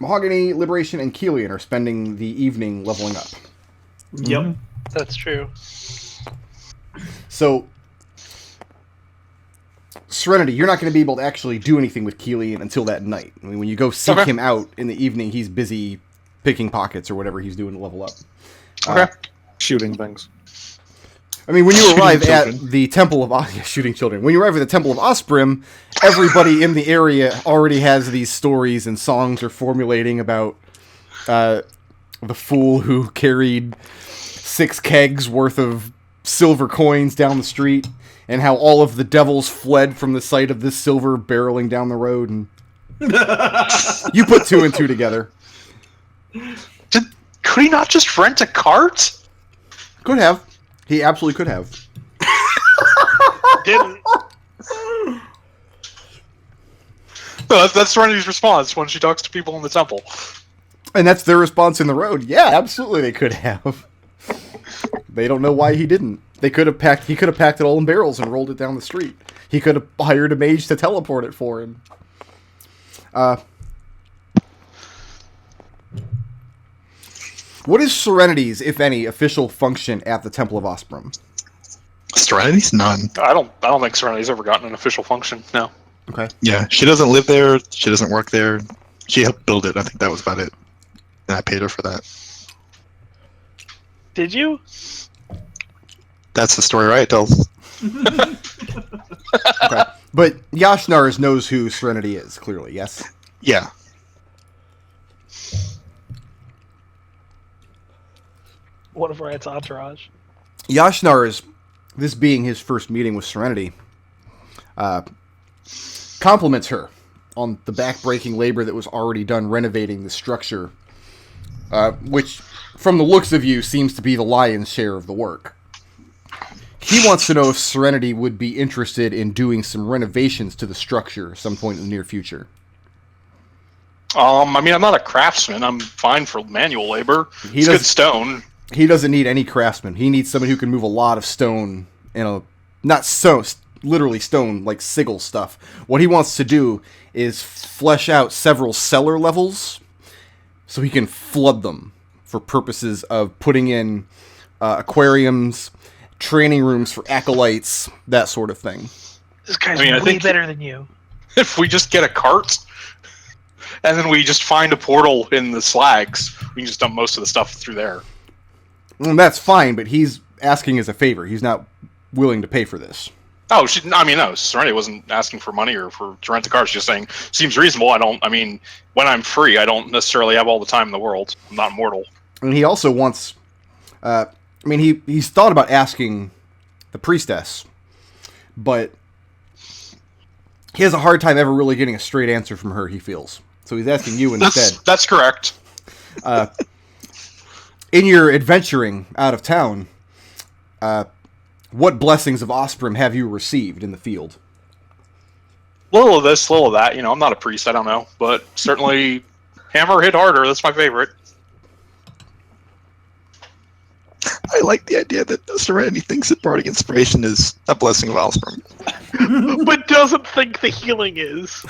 Mahogany, Liberation, and Kelian are spending the evening leveling up. Yep. That's true. So, Serenity, you're not going to be able to actually do anything with Kelian until that night. I mean, when you go seek him out in the evening, he's busy picking pockets or whatever he's doing to level up. Okay. Shooting things. I mean, when you arrive at the Temple of shooting children. When you arrive at the Temple of Osbrim, everybody in the area already has these stories and songs are formulating about the fool who carried 6 kegs worth of silver coins down the street, and how all of the devils fled from the sight of this silver barreling down the road. And you put 2 and 2 together. Could he not just rent a cart? Could have. He absolutely could have. Didn't. No, that's Serenity's response when she talks to people in the temple. And that's their response in the road. Yeah, absolutely they could have. They don't know why he didn't. He could have packed it all in barrels and rolled it down the street. He could have hired a mage to teleport it for him. What is Serenity's, if any, official function at the Temple of Osbrim? Serenity's none. I don't think Serenity's ever gotten an official function. No. Okay. Yeah, she doesn't live there. She doesn't work there. She helped build it. I think that was about it. And I paid her for that. Did you? That's the story Riot tells. Okay. But Yashnars knows who Serenity is, clearly, yes? Yeah. One of Riot's entourage. Yashnars, this being his first meeting with Serenity, compliments her on the back-breaking labor that was already done renovating the structure, which, from the looks of you, seems to be the lion's share of the work. He wants to know if Serenity would be interested in doing some renovations to the structure some point in the near future. I mean, I'm not a craftsman. I'm fine for manual labor. It's good stone. He doesn't need any craftsman. He needs someone who can move a lot of stone not so literally stone, like sigil stuff. What he wants to do is flesh out several cellar levels so he can flood them for purposes of putting in aquariums, training rooms for acolytes, that sort of thing. This guy's way better than you. If we just get a cart, and then we just find a portal in the slags, we can just dump most of the stuff through there. Well, that's fine, but he's asking as a favor. He's not willing to pay for this. Oh, no, Serenity wasn't asking for money or to rent the car. She's just saying, seems reasonable. When I'm free, I don't necessarily have all the time in the world. I'm not mortal. And he also wants, he's thought about asking the priestess, but he has a hard time ever really getting a straight answer from her, he feels. So he's asking you instead. That's correct. In your adventuring out of town, what blessings of Osbrim have you received in the field? Little of this, little of that. I'm not a priest, I don't know. But certainly, hammer hit harder, that's my favorite. I like the idea that Serenity thinks that Bardic Inspiration is a blessing of Osbrim. But doesn't think the healing is.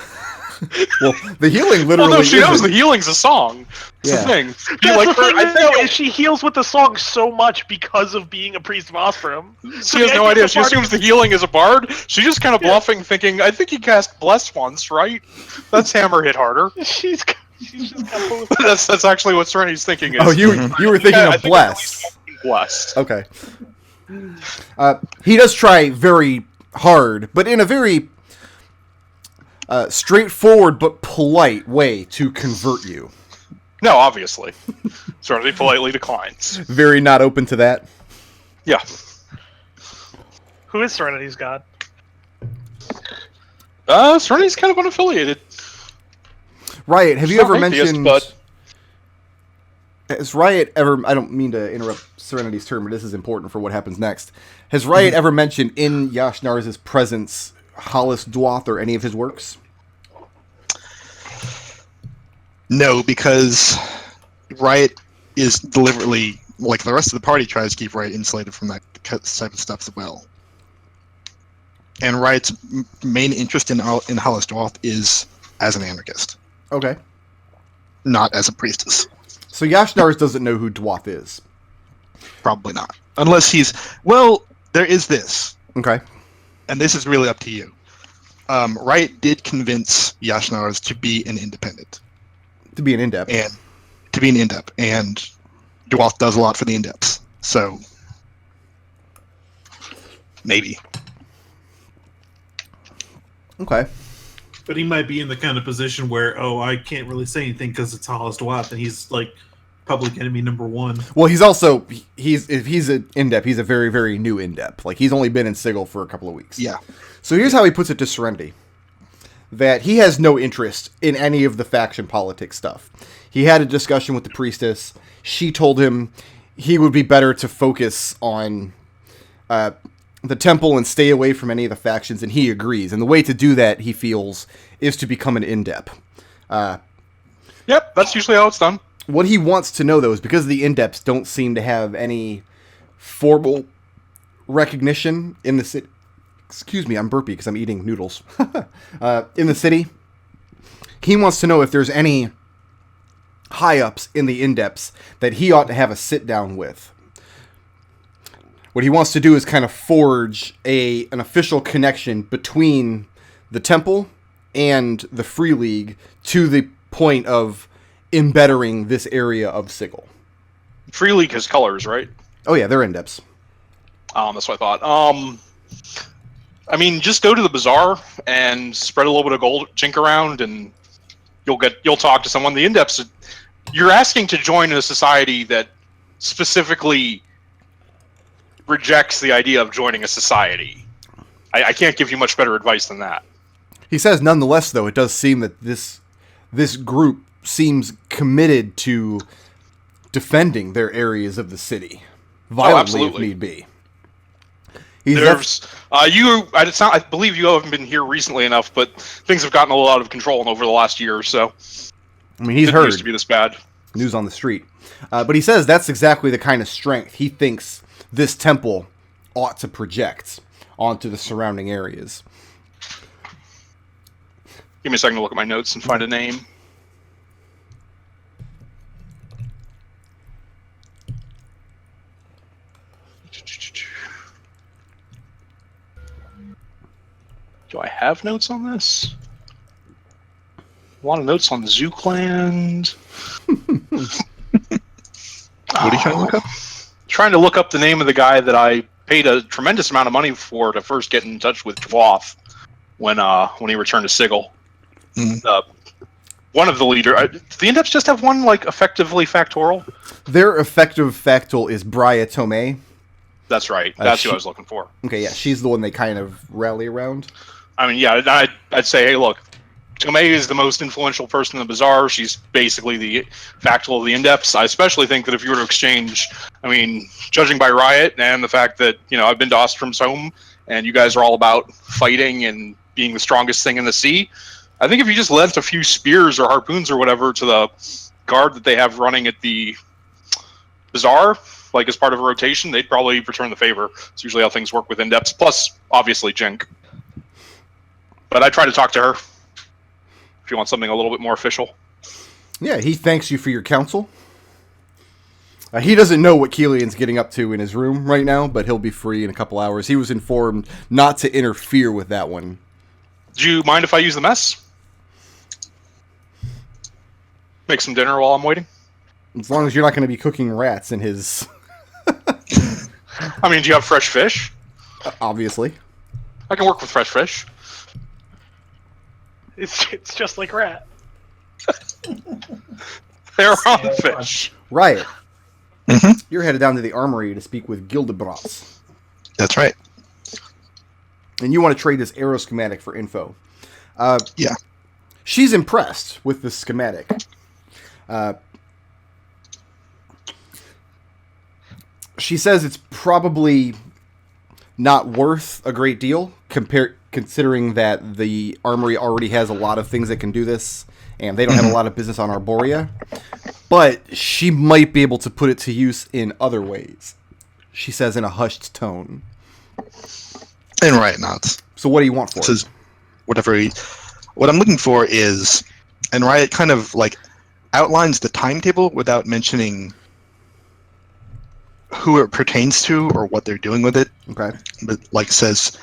Well, the healing literally. Well, no, she knows the healing's a song. It's the thing. That's the thing, is she heals with the song so much because of being a priest of Osbrim. She has no idea. She assumes the healing is a bard. She's just kind of bluffing, thinking, I think he cast Bless once, right? That's hammer hit harder. She's just got both. That's actually what Serenity's thinking is. Oh, you were thinking of Bless. Blessed. Okay. He does try very hard, but in a very straightforward but polite way to convert you. No, obviously. Serenity politely declines. Very not open to that. Yeah. Who is Serenity's god? Serenity's kind of unaffiliated. Riot, have you ever mentioned... But... Has Riot ever... I don't mean to interrupt Serenity's turn, but this is important for what happens next. Has Riot ever mentioned in Yashnars' presence Hollis Dwath or any of his works? No, because Riot is deliberately, like the rest of the party, tries to keep Riot insulated from that type of stuff as well. And Riot's main interest in Hollis Dwath is as an anarchist. Okay. not as a priestess. So Yashnars doesn't know who Dwath is. Probably not. Unless he's... Well, there is this. Okay. And this is really up to you. Riot did convince Yashnars to be an independent. To be an in-depth. And to be an in-depth. And Dwath does a lot for the in-depths. So... maybe. Okay. But he might be in the kind of position where, I can't really say anything because it's Hollis Dwath, and he's like public enemy number one. Well, he's also if he's an in-depth, he's a very, very new in-depth. Like, he's only been in Sigil for a couple of weeks. Yeah. So here's how he puts it to Serenity. That he has no interest in any of the faction politics stuff. He had a discussion with the priestess. She told him he would be better to focus on the temple and stay away from any of the factions, and he agrees. And the way to do that, he feels, is to become an in-depth. Yep, that's usually how it's done. What he wants to know, though, is because the in-depths don't seem to have any formal recognition in the city. Excuse me, I'm burpy because I'm eating noodles. In the city, he wants to know if there's any high-ups in the in-depths that he ought to have a sit-down with. What he wants to do is kind of forge an official connection between the temple and the Free League to the point of embettering this area of Sigil. Free League has colors, right? Oh yeah, they're in-depths. That's what I thought. I mean, just go to the bazaar and spread a little bit of gold jink around, and you'll talk to someone. The in-depths, you're asking to join a society that specifically rejects the idea of joining a society. I can't give you much better advice than that. He says, nonetheless, though, it does seem that this group seems committed to defending their areas of the city violently if need be. I believe you haven't been here recently enough, but things have gotten a little out of control over the last year or so. I mean, he's It heard used to be this bad. news on the street. But he says that's exactly the kind of strength he thinks this temple ought to project onto the surrounding areas. Give me a second to look at my notes and find a name. Do I have notes on this? A lot of notes on the Zookland. What are you trying to look up? Trying to look up the name of the guy that I paid a tremendous amount of money for to first get in touch with Dwath when he returned to Sigil. One of the leader. Do the in-depths just have one, like, effectively factorial? Their effective factal is Baatezu. That's right. That's who I was looking for. Okay, yeah, she's the one they kind of rally around. I mean, yeah, I'd say, hey, look, Tomei is the most influential person in the bazaar. She's basically the factual of the in-depths. I especially think that if you were to exchange, I mean, judging by Riot and the fact that, I've been to Ostrom's home and you guys are all about fighting and being the strongest thing in the sea, I think if you just lent a few spears or harpoons or whatever to the guard that they have running at the bazaar, like as part of a rotation, they'd probably return the favor. It's usually how things work with in-depths, plus, obviously, Jink. But I try to talk to her if you want something a little bit more official. Yeah, he thanks you for your counsel. He doesn't know what Kelian's getting up to in his room right now, but he'll be free in a couple hours. He was informed not to interfere with that one. Do you mind if I use the mess? Make some dinner while I'm waiting? As long as you're not going to be cooking rats in his... I mean, do you have fresh fish? Obviously. I can work with fresh fish. It's just like rat. They're on the fish. Riot. Mm-hmm. You're headed down to the armory to speak with Gildebras. That's right. And you want to trade this arrow schematic for info. Yeah. She's impressed with the schematic. She says it's probably not worth a great deal considering that the armory already has a lot of things that can do this, and they don't have a lot of business on Arborea. But she might be able to put it to use in other ways, she says in a hushed tone. And Riot nods. So what do you want for it? Says whatever what I'm looking for is, and Riot kind of like outlines the timetable without mentioning who it pertains to or what they're doing with it. Okay. But like says,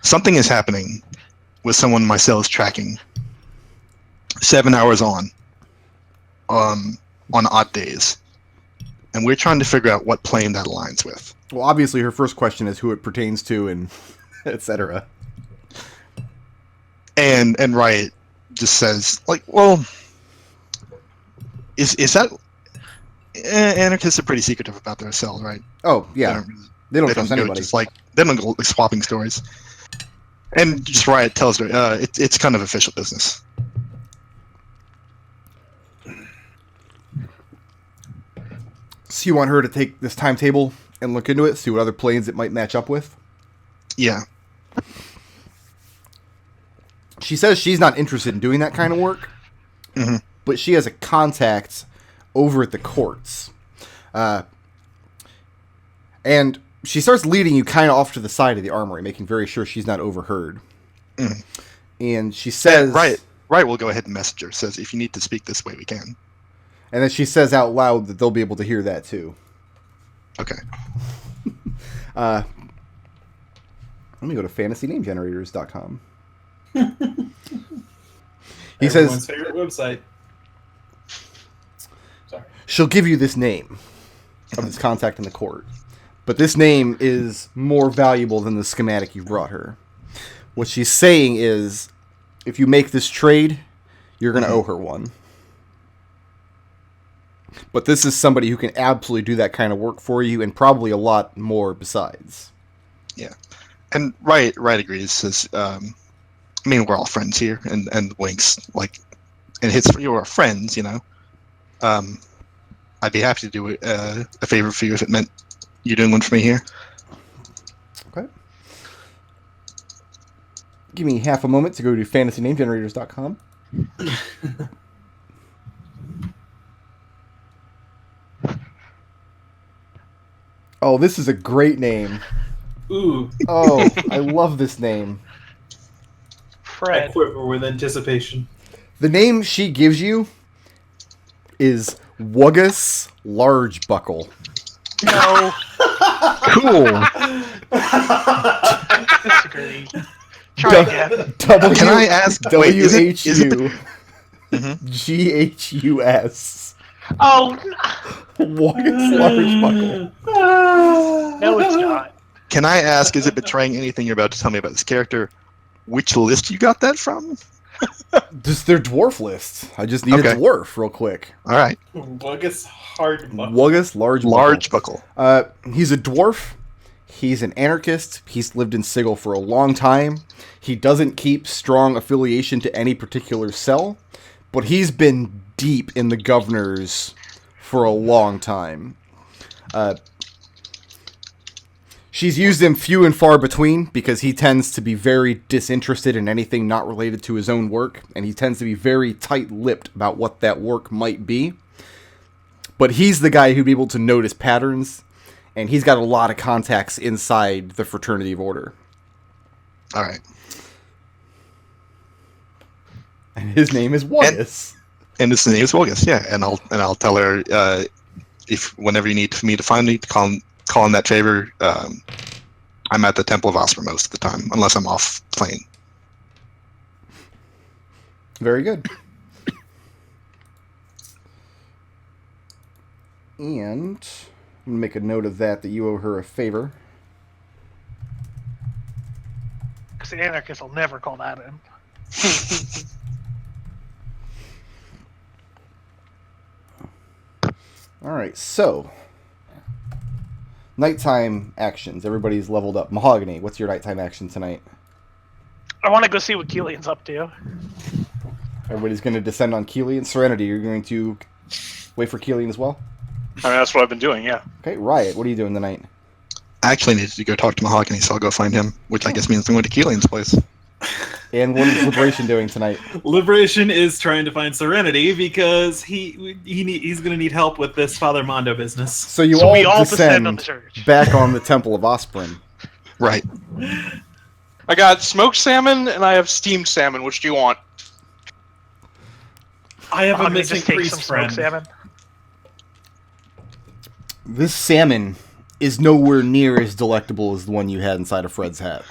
something is happening with someone my cell is tracking 7 hours on odd days. And we're trying to figure out what plane that aligns with. Well, obviously her first question is who it pertains to and etc. And Riot just says, like, well, is that... anarchists are pretty secretive about their cell, right? Oh, yeah. They don't trust anybody. They don't go swapping stories. And just Riot tells her, it's kind of official business. So you want her to take this timetable and look into it, see what other planes it might match up with? Yeah. She says she's not interested in doing that kind of work, but she has a contact over at the courts. And she starts leading you kind of off to the side of the armory, making very sure she's not overheard. And she says... Riot will go ahead and message her, says, if you need to speak this way, we can. And then she says out loud that they'll be able to hear that too. Okay. Let me go to fantasynamegenerators.com. He Everyone's says... favorite website. Sorry. She'll give you this name of this contact in the court. But this name is more valuable than the schematic you brought her. What she's saying is, if you make this trade, you're going to owe her one. But this is somebody who can absolutely do that kind of work for you, and probably a lot more besides. Yeah. And Riot agrees, says, I mean, we're all friends here, and winks, like, and hits, you're friends, you know. I'd be happy to do a favor for you if it meant you doing one for me here. Okay. Give me half a moment to go to fantasynamegenerators.com. Oh, this is a great name. Ooh. Oh, I love this name. I Fred. quiver with anticipation. The name she gives you is Wuggus Large Buckle. No. Cool. Disagree. Try again. Can I ask, wait, is it WHUGHUS. Oh, Wuggus Large Buckle. no, it's not. Can I ask, is it betraying anything you're about to tell me about this character? Which list you got that from? Just their dwarf list. I just need a dwarf real quick. All right. Wuggus Hard Buckle. Wuggus Large Buckle. He's a dwarf. He's an anarchist. He's lived in Sigil for a long time. He doesn't keep strong affiliation to any particular cell, but he's been deep in the governors for a long time. She's used him few and far between because he tends to be very disinterested in anything not related to his own work, and he tends to be very tight-lipped about what that work might be. But he's the guy who'd be able to notice patterns, and he's got a lot of contacts inside the Fraternity of Order. All right. And his name is Wuggus. And his name is Wuggus, yeah. And I'll tell her if whenever you need me to find me, to call in that favor. I'm at the Temple of Aasimar most of the time, unless I'm off plane. Very good. And I'm going to make a note of that you owe her a favor. Because the anarchist will never call that in. Alright, so nighttime actions. Everybody's leveled up. Mahogany, what's your nighttime action tonight? I want to go see what Kelian's up to. Everybody's going to descend on Kelian. Serenity, you're going to wait for Kelian as well? I mean, that's what I've been doing, yeah. Okay, Riot, what are you doing tonight? I actually needed to go talk to Mahogany, so I'll go find him, which I guess means I'm going to Kelian's place. And what is Liberation doing tonight? Liberation is trying to find Serenity because he's going to need help with this Father Mondo business. So we all descend on the church. back on the Temple of Aasimar. Right. I got smoked salmon and I have steamed salmon. Which do you want? I have a Mahogany missing just take priest some smoked friend. salmon. This salmon is nowhere near as delectable as the one you had inside of Fred's hat.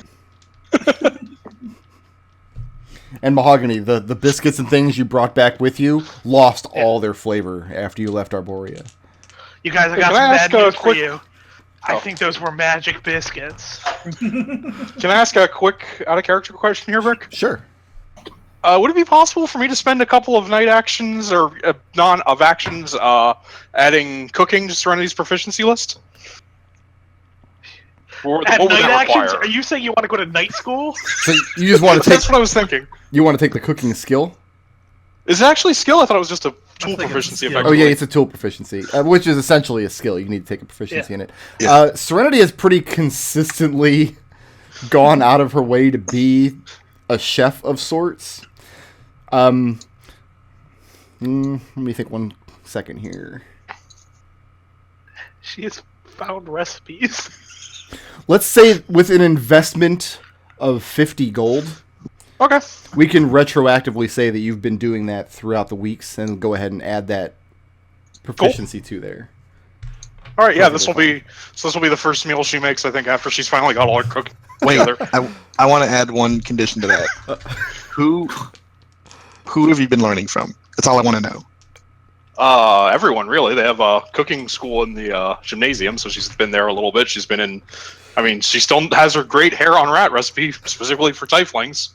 And Mahogany, the biscuits and things you brought back with you lost all their flavor after you left Arborea. You guys, I Hey, got can some I bad ask a news for quick- you. I Oh. think those were magic biscuits. Can I ask a quick out of character question here, Rick? Sure. Would it be possible for me to spend a couple of night actions or actions adding cooking to Serenity's proficiency list? What At would night that actions, require? are you saying you want to go to night school? So you just want to take That's what I was thinking. the cooking skill? Is it actually skill? I thought it was just a tool think it's proficiency. skill. Oh Effectively. yeah, it's a tool proficiency, which is essentially a skill. You need to take a proficiency in it. Yeah. Serenity has pretty consistently gone out of her way to be a chef of sorts. Let me think 1 second here. She has found recipes. Let's say with an investment of 50 gold, Okay. we can retroactively say that you've been doing that throughout the weeks and go ahead and add that proficiency to there. All right. Yeah. Perfectly This will be the first meal she makes. I think after she's finally got all her cooking Wait, together. I want to add one condition to that. Who have you been learning from? That's all I want to know. Everyone really. They have a cooking school in the gymnasium, so she's been there a little bit. She's been in. I mean, she still has her great hair on rat recipe specifically for tieflings.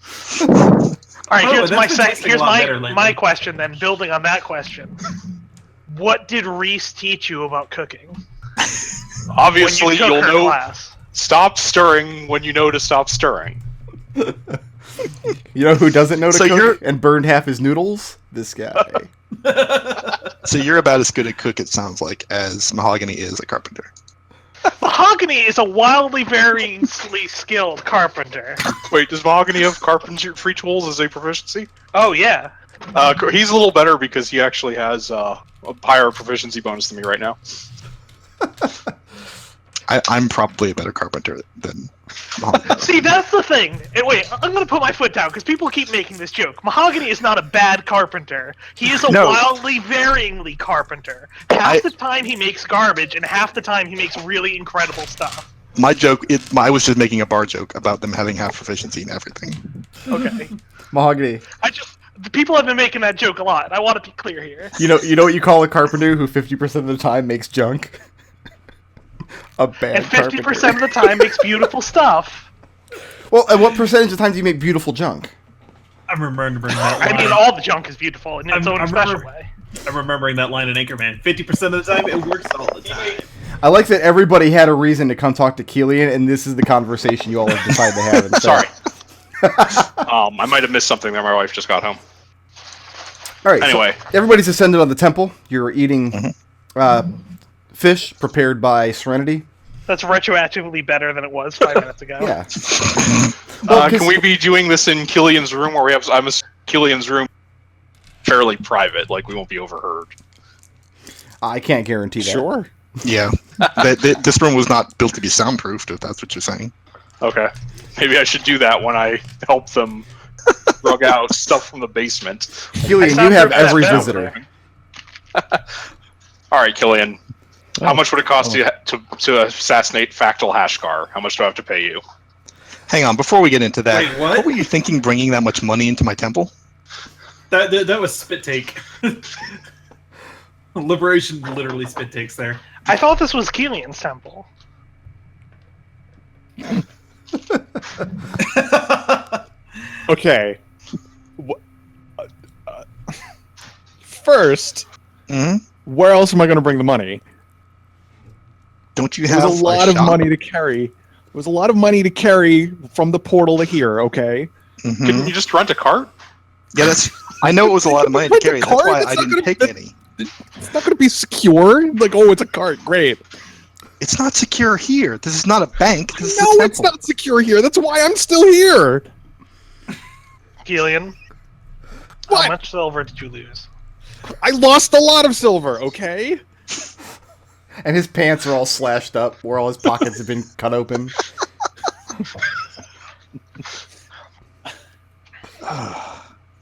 All right, Oh, here's that's my been tasting here's a lot better my lately. question then. Building on that question, what did Reese teach you about cooking? Obviously, when you took you'll her know. class? Stop stirring when you know to stop stirring. You know who doesn't know to So cook you're- and burned half his noodles? This guy. So you're about as good a cook, it sounds like, as Mahogany is a carpenter. Mahogany is a wildly varyingly skilled carpenter. Wait, does Mahogany have carpentry tools as a proficiency? Oh yeah. He's a little better because he actually has a higher proficiency bonus than me right now. I'm probably a better carpenter than Mahogany. See, that's the thing. And wait, I'm gonna put my foot down because people keep making this joke. Mahogany is not a bad carpenter. He is a No. wildly varyingly carpenter. Half the time he makes garbage, and half the time he makes really incredible stuff. My joke, I was just making a bar joke about them having half proficiency in everything. Okay. Mahogany. The people have been making that joke a lot. I want to be clear here. You know what you call a carpenter who 50% of the time makes junk? A bad And 50% carpenter. of the time makes beautiful stuff. Well, and what percentage of the time do you make beautiful junk? I'm remembering that line. I mean, all the junk is beautiful in its own I'm special remember- way. I'm remembering that line in Anchorman. 50% of the time, it works all the time. I like that everybody had a reason to come talk to Kelian, and this is the conversation you all have decided to have instead. Sorry. I might have missed something there. My wife just got home. All right. Anyway. So everybody's ascended on the temple. You're eating fish prepared by Serenity. That's retroactively better than it was 5 minutes ago. Yeah. Well, 'cause- Can we be doing this in Kilian's room, where we have? I'm assuming Kilian's room fairly private, like we won't be overheard. I can't guarantee that. Sure. Yeah. This room was not built to be soundproofed, if that's what you're saying. Okay, maybe I should do that when I help them rug out stuff from the basement. Kelian, you sound have pretty every bad over visitor. All right, Kilian. How much would it cost you to assassinate Factal Hashgar? How much do I have to pay you? Hang on, before we get into that, Wait, what? were you thinking bringing that much money into my temple? That was spit take. Liberation literally spit takes there. I thought this was Kelian's temple. Okay. First, Hmm? where else am I going to bring the money? Don't you There's have a lot of shop? money to carry. There was a lot of money to carry from the portal to here, okay? Mhm. Couldn't you just rent a cart? Yeah, that's. I know it was a lot of money to Rent a carry. That's cart? why It's I not didn't gonna- take any. It's not going to be secure. Like, oh, it's a cart. Great. It's not secure here. This is not a bank. This is No, a temple. it's not secure here. That's why I'm still here. Kelian, What? how much silver did you lose? I lost a lot of silver, okay? And his pants are all slashed up, where all his pockets have been cut open.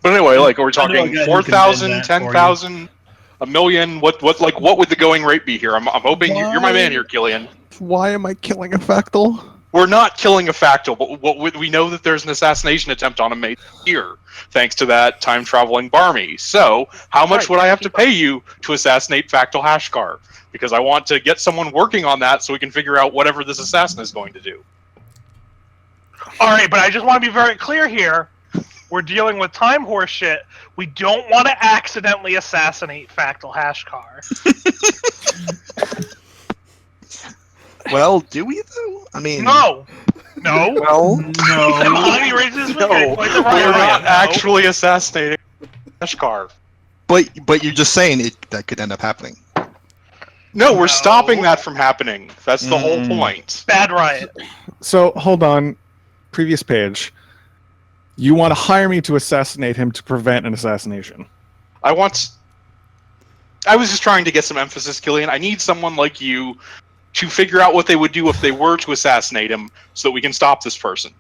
But anyway, like, are we I know a talking guy who can 4,000, vend that for you. 10,000, a million? What would the going rate be here? I'm hoping you're my man here, Kelian. Why am I killing a Factal? We're not killing a Factal, but we know that there's an assassination attempt on him made here, thanks to that time-traveling Barmy. So, how much would I have to pay you to assassinate Factal Hashkar? Because I want to get someone working on that so we can figure out whatever this assassin is going to do. All right, but I just want to be very clear here. We're dealing with time horse shit. We don't want to accidentally assassinate Factal Hashkar. Well, do we though? I mean, No. Well, No. Mahogany raises his No, finger and points at we're Riot. not No. actually assassinating Hashkar. but you're just saying that could end up happening. No, we're No. stopping that from happening. That's the whole point. Bad Riot. So hold on. Previous page. You want to hire me to assassinate him to prevent an assassination? I was just trying to get some emphasis, Kelian. I need someone like you to figure out what they would do if they were to assassinate him so that we can stop this person.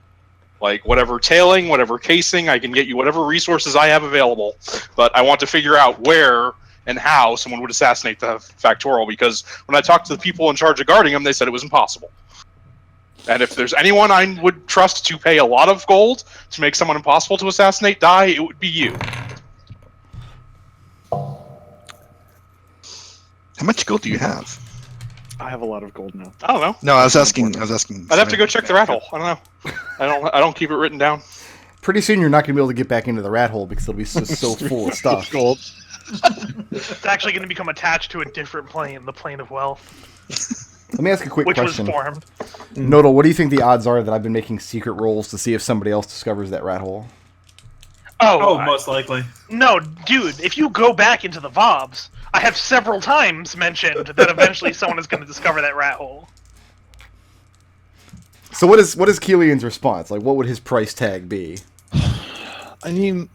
Like, whatever tailing, whatever casing, I can get you whatever resources I have available. But I want to figure out where and how someone would assassinate the Factorial, because when I talked to the people in charge of guarding him, they said it was impossible. And if there's anyone I would trust to pay a lot of gold to make someone impossible to assassinate die, it would be you. How much gold do you have? I have a lot of gold now. I don't know. No, I was asking. I'd have to go check the rat hole. I don't know. I don't keep it written down. Pretty soon you're not going to be able to get back into the rat hole because it'll be so full of stuff. Gold. It's actually going to become attached to a different plane, the plane of wealth, Let me ask a quick which question. was formed. Nodal, what do you think the odds are that I've been making secret rolls to see if somebody else discovers that rat hole? Oh, most likely. No, dude, if you go back into the VOBs, I have several times mentioned that eventually someone is going to discover that rat hole. So what is Kelian's response? Like, what would his price tag be? I mean,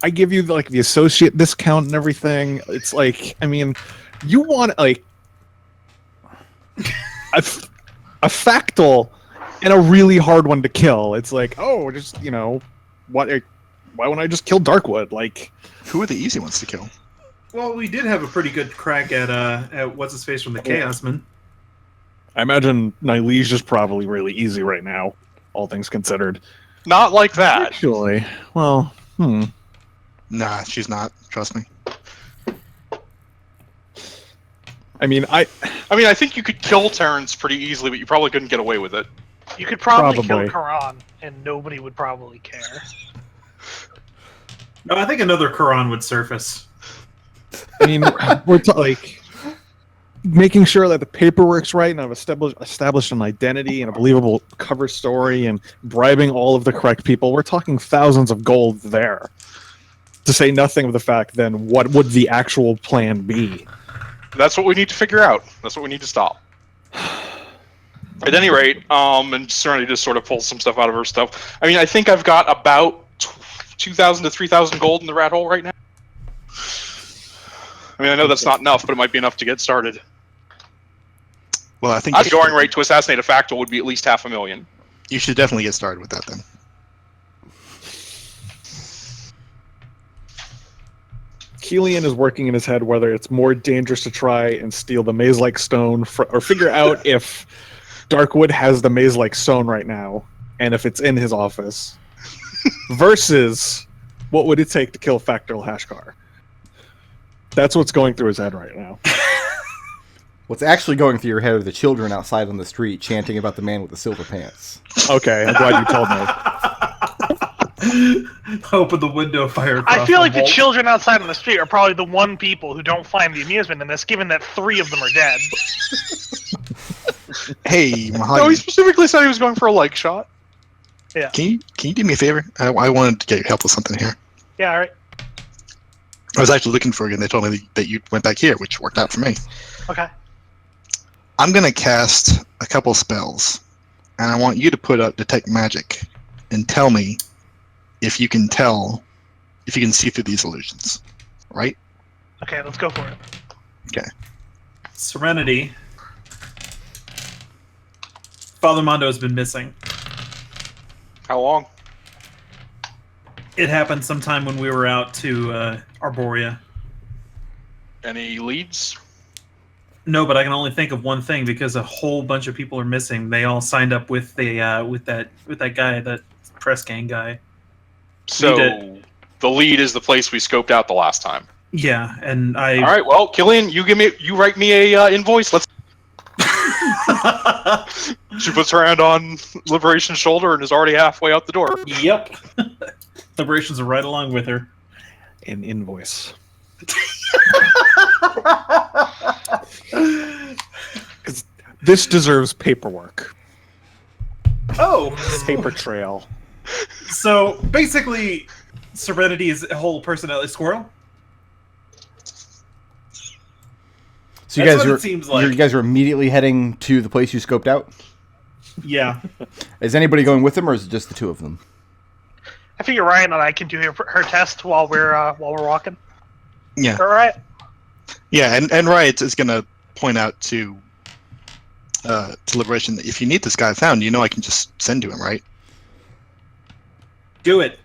I give you like the associate discount and everything. It's like, I mean, you want like a Factal and a really hard one to kill. It's like, oh, just why wouldn't I just kill Darkwood? Like, Who are the easy ones to kill? Well, we did have a pretty good crack at what's his face from the Chaosman. I imagine Nylege is probably really easy right now, all things considered. Not like that. Actually, well, Nah, she's not. Trust me. I mean, I think you could kill Terrence pretty easily, but you probably couldn't get away with it. You could probably kill Probably. Karan, and nobody would probably care. No, I think another Quran would surface. I mean, we're like making sure that the paperwork's right, and I've established an identity and a believable cover story, and bribing all of the correct people. We're talking thousands of gold there. To say nothing of the fact, then what would the actual plan be? That's what we need to figure out. That's what we need to stop. At any rate, and Serenity just sort of pulls some stuff out of her stuff. I mean, I think I've got about 2,000 to 3,000 gold in the rat hole right now. I mean, I know that's not enough, but it might be enough to get started. Well, I think The going rate to assassinate a Factal would be at least 500,000. you should definitely get started with that then. Kelian is working in his head whether it's more dangerous to try and steal the maze-like stone, or figure out if Darkwood has the maze-like stone right now, and if it's in his office, versus what would it take to kill Factoral Hashkar. That's what's going through his head right now. What's actually going through your head are the children outside on the street chanting about the man with the silver pants. Okay, I'm glad you told me. Open the window, fire. I feel like the children. children outside on the street are probably the one people who don't find the amusement in this, given that 3 of them are dead. Hey, No, he Mahogany, specifically said he was going for a like shot. can you do me a favor? I wanted to get your help with something here. Yeah, alright. I was actually looking for you, and they told me that you went back here, which worked out for me. Okay. I'm gonna cast a couple spells, and I want you to put up Detect Magic, and tell me if you can see through these illusions. Right? Okay, let's go for it. Okay. Serenity. Father Mondo has been missing. How long? It happened sometime when we were out to Arborea. Any leads? No, but I can only think of one thing because a whole bunch of people are missing. They all signed up with that guy, that press gang guy. So the lead is the place we scoped out the last time. Yeah, and I. All right, well, Kelian, you write me a invoice. Let's. She puts her hand on Liberation's shoulder and is already halfway out the door. Yep. Liberations are right along with her. An invoice. This deserves paperwork. Oh, Paper trail. so basically, Serenity is a whole personality squirrel. So you That's guys what are it seems like. you guys are immediately heading to the place you scoped out. Yeah. Is anybody going with them, or is it just the two of them? I figure Ryan and I can do her test while we're walking. Yeah. All right. Yeah, and Riot is going to point out to Liberation that if you need this guy found, I can just send to him, right? Do it.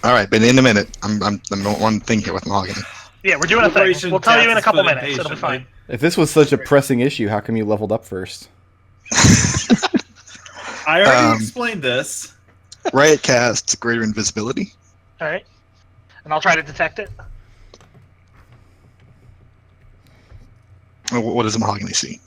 All right, but in a minute, I'm one thing here with Mahogany. Yeah, we're doing a thing. Liberation We'll tell you in a passes couple for the minutes. It'll be fine. If this was such a pressing issue, how come you leveled up first? I already explained this. Riot casts greater invisibility. All right. And I'll try to detect it. What does Mahogany see?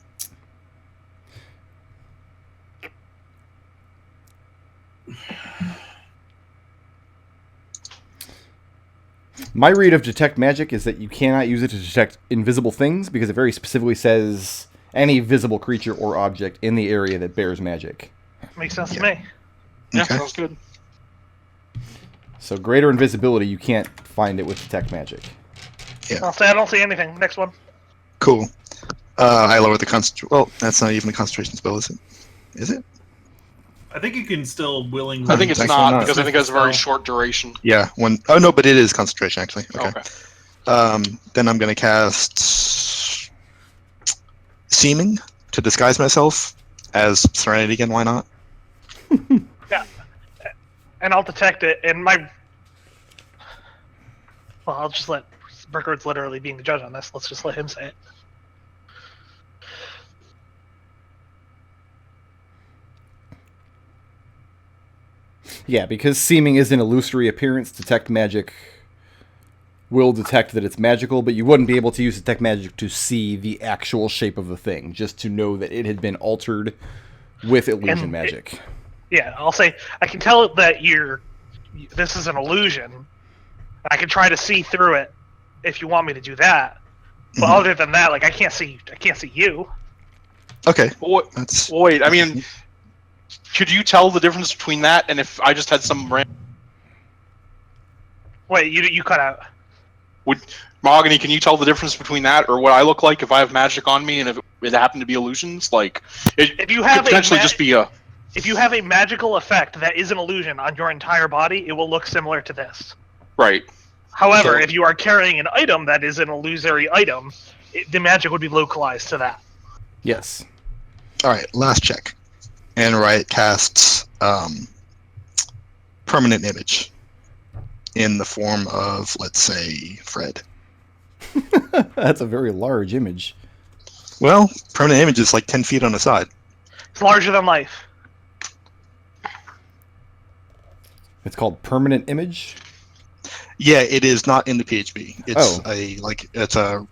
My read of Detect Magic is that you cannot use it to detect invisible things because it very specifically says any visible creature or object in the area that bears magic. Makes sense to me. Yeah, Okay. sounds good. So greater invisibility, you can't find it with Detect Magic. I'll say I don't see anything. Next one. Cool. I lower the concentration. Well, that's not even a concentration spell, is it? Is it? I think you can still willingly. I think it's Actually not not. because I think it has a very Spell. short duration. Yeah. Oh no, but it is concentration actually. Okay. Okay. Then I'm going to cast Seeming to disguise myself as Serenity again. Why not? And I'll detect it. And well, I'll just let Burkhart's literally being the judge on this. Let's just let him say it. Yeah, because Seeming is an illusory appearance, Detect Magic will detect that it's magical, but you wouldn't be able to use Detect Magic to see the actual shape of the thing, just to know that it had been altered with illusion And magic. Yeah, I'll say I can tell that this is an illusion. I can try to see through it if you want me to do that. But Mhm. other than that, like I can't see you. Okay. Well, That's wait, I mean, could you tell the difference between that and if I just had some random... Wait, you cut out. Mahogany, can you tell the difference between that or what I look like if I have magic on me and if it happened to be illusions? Like, it If you could have potentially just be a... if you have a magical effect that is an illusion on your entire body, it will look similar to this. Right. However, Okay. if you are carrying an item that is an illusory item, the magic would be localized to that. Yes. all right. Last check, and Riot casts permanent image in the form of, let's say, Fred. That's a very large image. Well, permanent image is like 10 feet on the side. It's larger than life. It's called Permanent Image. Yeah, it is not in the PHB. It's Oh. it's a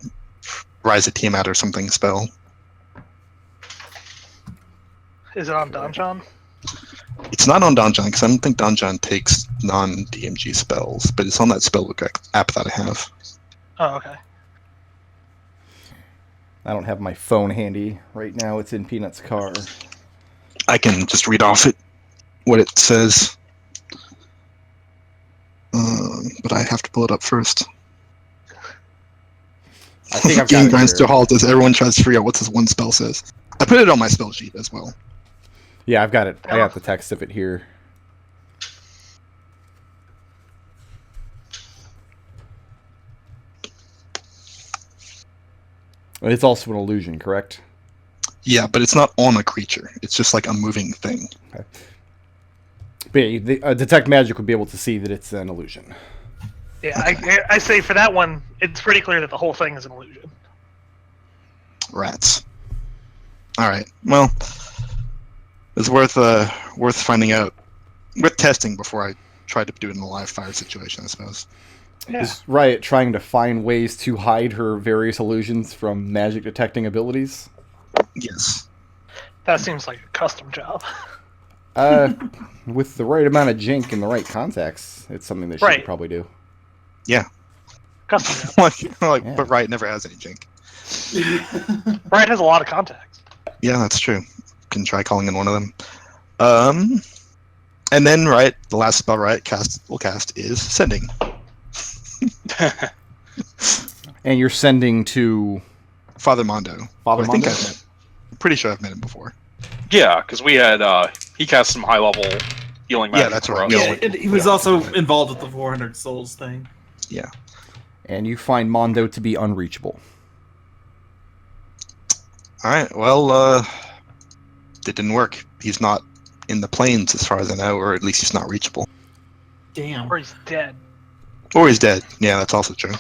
Rise of Tiamat or something spell. Is it on Donjon? It's not on Donjon because I don't think Donjon takes non-DMG spells, but it's on that spellbook app that I have. Oh, okay. I don't have my phone handy right now. It's in Peanut's car. I can just read off what it says. But I have to pull it up first. I think I've got Game it grinds here. to a halt as everyone tries to figure out what this one spell says. I put it on my spell sheet as well. Yeah, I've got it. I got the text of it here. It's also an illusion, correct? Yeah, but it's not on a creature. It's just like a moving thing. But yeah, detect magic would be able to see that it's an illusion. Yeah, I say for that one, it's pretty clear that the whole thing is an illusion. Rats. All right. Well, it's worth finding out, worth testing before I try to do it in a live fire situation, I suppose. Yeah. Is Riot trying to find ways to hide her various illusions from magic detecting abilities? Yes. That seems like a custom job. With the right amount of jink and the right contacts, it's something that she could probably do. Yeah. Custom job. But Riot never has any jink. Riot has a lot of contacts. Yeah, that's true. Can try calling in one of them. And then Riot, the last spell Riot will cast is Sending. And you're sending to Father Mondo. Father Mondo? I'm pretty sure I've met him before. Yeah, because we had he cast some high level healing magic. Yeah, that's for right. us. Yeah, and he was also involved with the 400 souls thing. Yeah. And you find Mondo to be unreachable. All right. Well, it didn't work. He's not in the plains, as far as I know, or at least he's not reachable. Damn. Or he's dead. Or he's dead. Yeah, that's also true.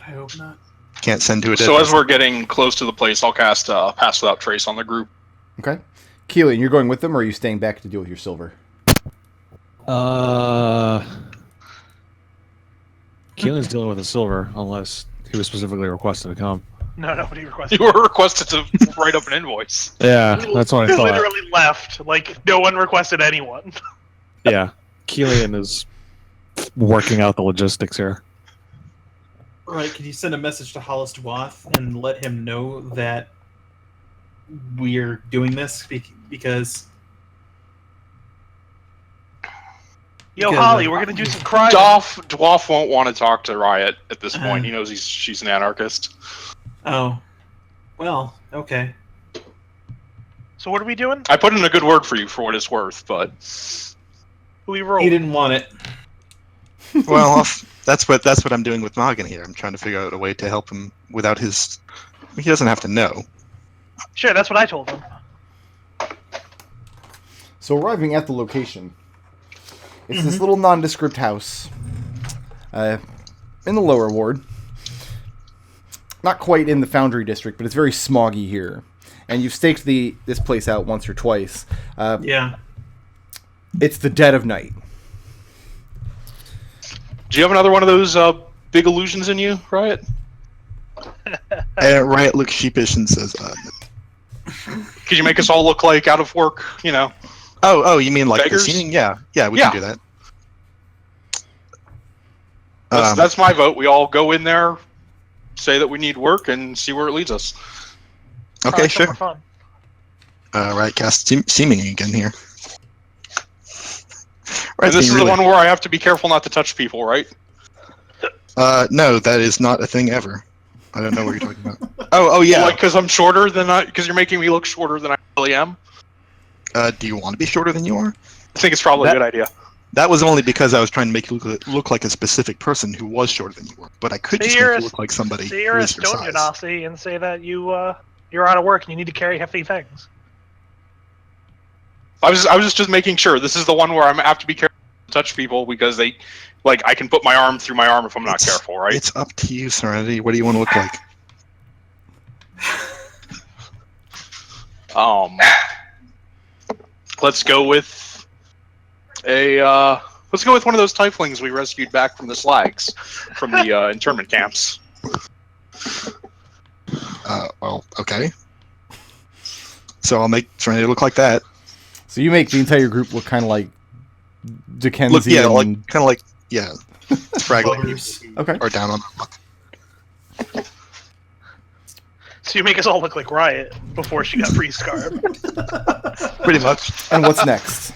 I hope not. Can't send to a dead So as person. we're getting close to the place, I'll cast Pass Without Trace on the group. Okay. Kelian, you're going with them, or are you staying back to deal with your silver? Keelan's dealing with the silver, unless he was specifically requested to come. No, nobody requested. You were requested to write up an invoice. Yeah, that's what I He thought. literally left. Like, no one requested anyone. Yeah, Kelian is working out the logistics here. Right, can you send a message to Hollis Dwath and let him know that we're doing this? Because... Yo, Because, Holly, we're gonna do some crime. Dwarf won't want to talk to Riot at this point. Uh. He knows she's an anarchist. Oh. Well, okay. So what are we doing? I put in a good word for you for what it's worth, but Who we roll? He didn't want it. Well, that's what I'm doing with Mahogany here. I'm trying to figure out a way to help him without his. He doesn't have to know. Sure, that's what I told him. So arriving at the location, it's this little nondescript house in the lower ward. Not quite in the Foundry District, but it's very smoggy here. And you've staked this place out once or twice. Yeah. It's the dead of night. do you have another one of those big illusions in you, Riot? And Riot looks sheepish and says, Could you make us all look like out of work? You know. "Oh, you mean like Beggars? the scene? Yeah, we Yeah. can do that." That's my vote. We all go in there, say that we need work, and see where it leads us. Okay, Probably sure. more fun. Riot cast seeming again here. And this is being the one where I have to be careful not to touch people, right? No, that is not a thing ever. I don't know what you're talking about. Oh yeah. Like, because I'm shorter than because you're making me look shorter than I really am. Do you want to be shorter than you are? I think it's probably a good idea. That was only because I was trying to make you look like a specific person who was shorter than you were. But I could So just you're make a- you look like somebody So who you're a is your stone size. Genasi and say that you're out of work and you need to carry hefty things. I was just making sure. This is the one where I have to be careful to touch people because they, like, I can put my arm through my arm if I'm not careful, right? It's up to you, Serenity. What do you want to look like? Let's go with let's go with one of those Tieflings we rescued back from the slags from the internment camps. Well, okay. So I'll make Serenity look like that. So you make the entire group look kind of like Dickensian. Look, yeah, kind of like, spraggly Buggers. Okay. or down on the luck. So you make us all look like Riot before she got pre-scarred. Pretty much. And what's next?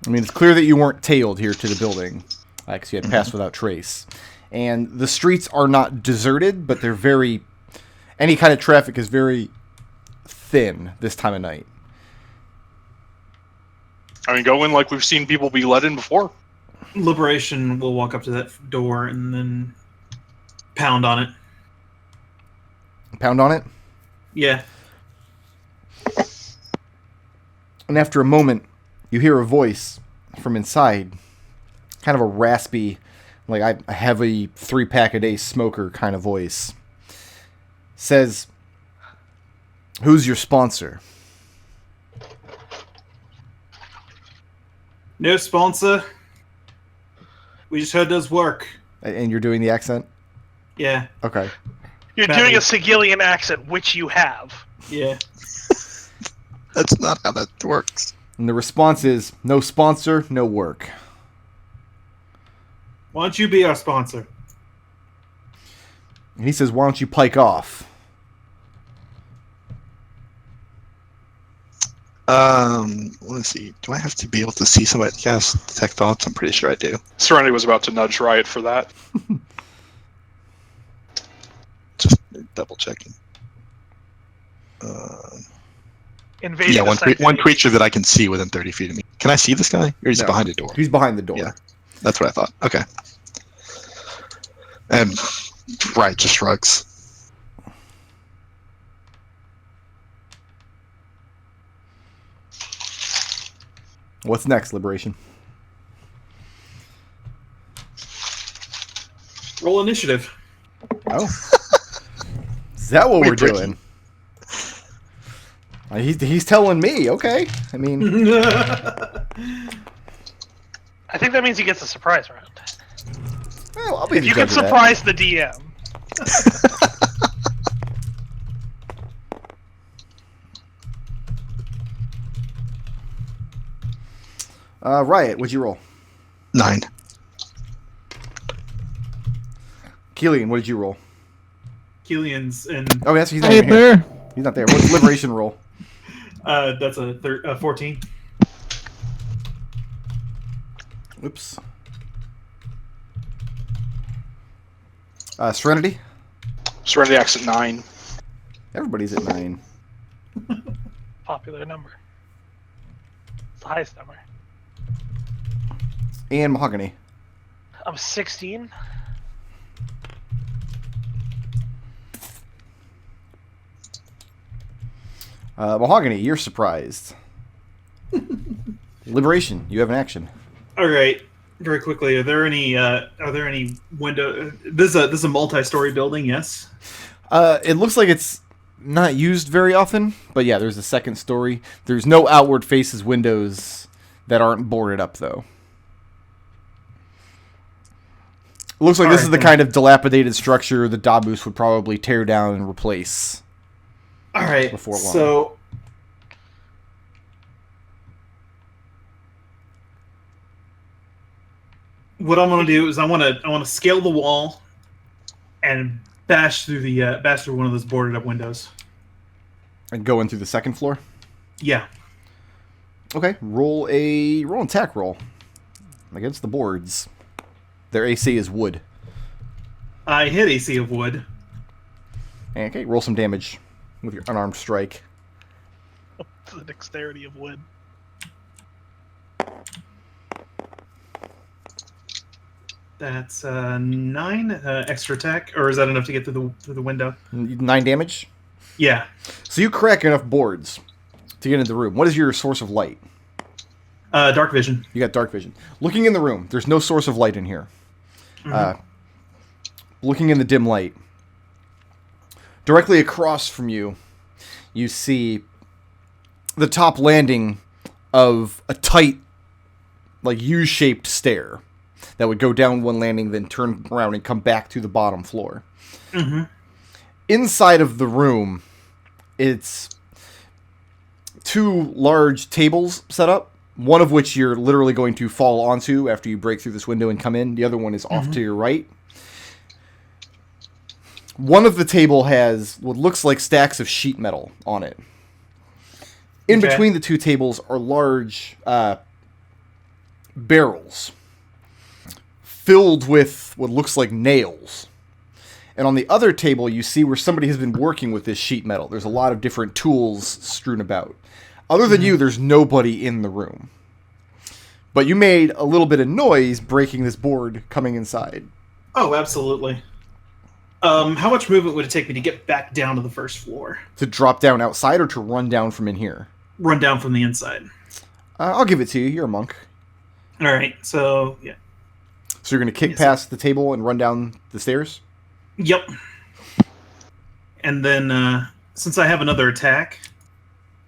I mean, it's clear that you weren't tailed here to the building, because you had passed without trace. And the streets are not deserted, but they're very... Any kind of traffic is very thin this time of night. I mean, go in like we've seen people be let in before. Liberation will walk up to that door and then pound on it. pound on it. Yeah. And after a moment, you hear a voice from inside. Kind of a raspy, like a heavy 3-pack-a-day smoker kind of voice. Says, "Who's your sponsor?" No sponsor. We just heard those work. And you're doing the accent? Yeah. Okay. You're doing a Sigillian accent, which you have. Yeah. That's not how that works. And the response is, "No sponsor, no work." Why don't you be our sponsor? And he says, "Why don't you pike off?" Let's see. Do I have to be able to see somebody cast Detect Thoughts? I'm pretty sure I do. Serenity was about to nudge Riot for that. Just double checking. Invasion Yeah, of one creature that I can see within 30 feet of me. Can I see this guy? Or is he No. behind a door? He's behind the door. Yeah. That's what I thought. Okay. And Riot just shrugs. What's next, Liberation? Roll initiative. Oh. Is that what we're We're breaking. doing? He's telling me, okay. I mean, I think that means he gets a surprise round. well, I'll be If the you can judge of that. surprise the DM. Riot, what'd you roll? 9. Kelian, what did you roll? Kelian's in. Oh, yes, he's not Hey even here. there. He's not there. What's Liberation roll? That's a 14. Oops. Serenity? Serenity acts at 9. Everybody's at 9. Popular number. It's the highest number. And Mahogany. I'm 16. Mahogany, you're surprised. Liberation, you have an action. All right. Very quickly, are there any window? This is a multi-story building. Yes. It looks like it's not used very often, but yeah, there's a second story. There's no outward faces windows that aren't boarded up, though. It looks like this is the kind of dilapidated structure the Dabus would probably tear down and replace. All right. Before long. So. What I'm going to do is I want to scale the wall and bash through one of those boarded up windows. And go in through the second floor? Yeah. Okay, roll an attack roll against the boards. Their AC is wood. I hit AC of wood. Okay, roll some damage with your unarmed strike. The dexterity of wood. That's 9 extra attack, or is that enough to get through the window? 9 damage? Yeah. So you crack enough boards to get into the room. What is your source of light? Dark vision. You got dark vision. Looking in the room, there's no source of light in here. Looking in the dim light, directly across from you, you see the top landing of a tight, like U-shaped stair that would go down one landing, then turn around and come back to the bottom floor. Mm-hmm. Inside of the room, it's 2 large tables set up, one of which you're literally going to fall onto after you break through this window and come in. The other one is off to your right. One of the table has what looks like stacks of sheet metal on it. In between the 2 tables are large barrels filled with what looks like nails. And on the other table, you see where somebody has been working with this sheet metal. There's a lot of different tools strewn about. Other than you, there's nobody in the room. But you made a little bit of noise breaking this board coming inside. Oh, absolutely. How much movement would it take me to get back down to the first floor? To drop down outside or to run down from in here? Run down from the inside. I'll give it to you. You're a monk. All right, so yeah. So you're going to kick past the table and run down the stairs? Yep. And then, since I have another attack,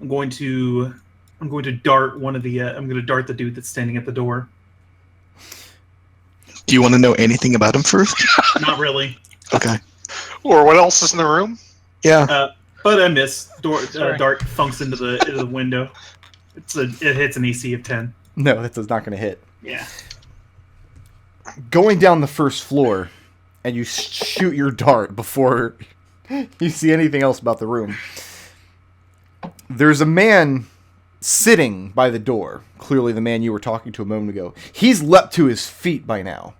I'm going to dart one of the. I'm going to dart the dude that's standing at the door. Do you want to know anything about him first? Not really. Okay. Or what else is in the room? Yeah. But I miss. Sorry. Dart thunks into the window. It hits an AC of 10. No, that is not going to hit. Yeah. Going down the first floor, and you shoot your dart before you see anything else about the room. There's a man sitting by the door. Clearly the man you were talking to a moment ago. He's leapt to his feet by now.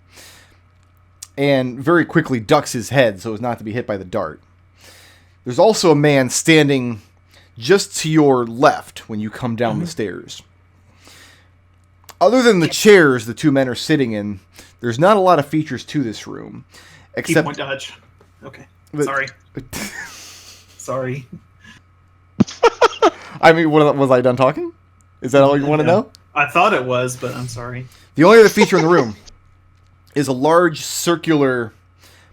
And very quickly ducks his head so as not to be hit by the dart. There's also a man standing just to your left when you come down the stairs. Other than the chairs the two men are sitting in, there's not a lot of features to this room. Key Except point dodge. Okay. But- Sorry. Sorry. I mean, was I done talking? Is that all you want to know? I thought it was, but I'm sorry. The only other feature in the room is a large circular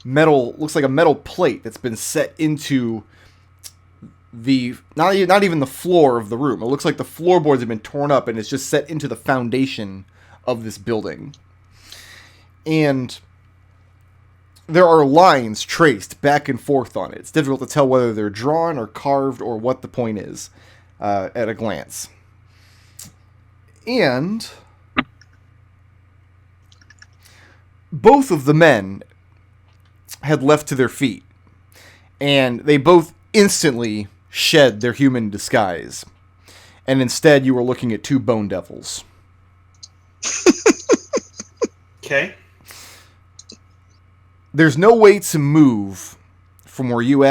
metal, looks like a metal plate that's been set into the, not even the floor of the room. It looks like the floorboards have been torn up and it's just set into the foundation of this building. And there are lines traced back and forth on it. It's difficult to tell whether they're drawn or carved or what the point is at a glance. And both of the men had leapt to their feet, and they both instantly shed their human disguise. And instead, you were looking at two bone devils. Okay. There's no way to move from where you're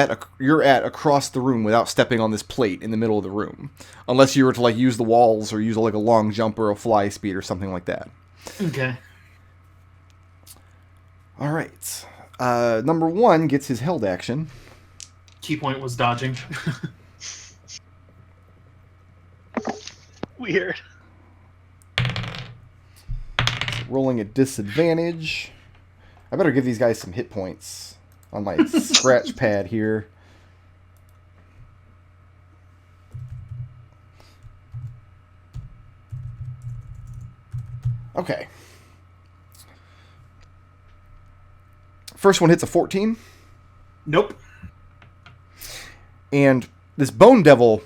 at across the room without stepping on this plate in the middle of the room, unless you were to use the walls or use a long jump or a fly speed or something like that. Okay. All right. Number one gets his held action. Key point was dodging. Weird. Rolling at disadvantage. I better give these guys some hit points on my scratch pad here. Okay. First one hits a 14. Nope. And this bone devil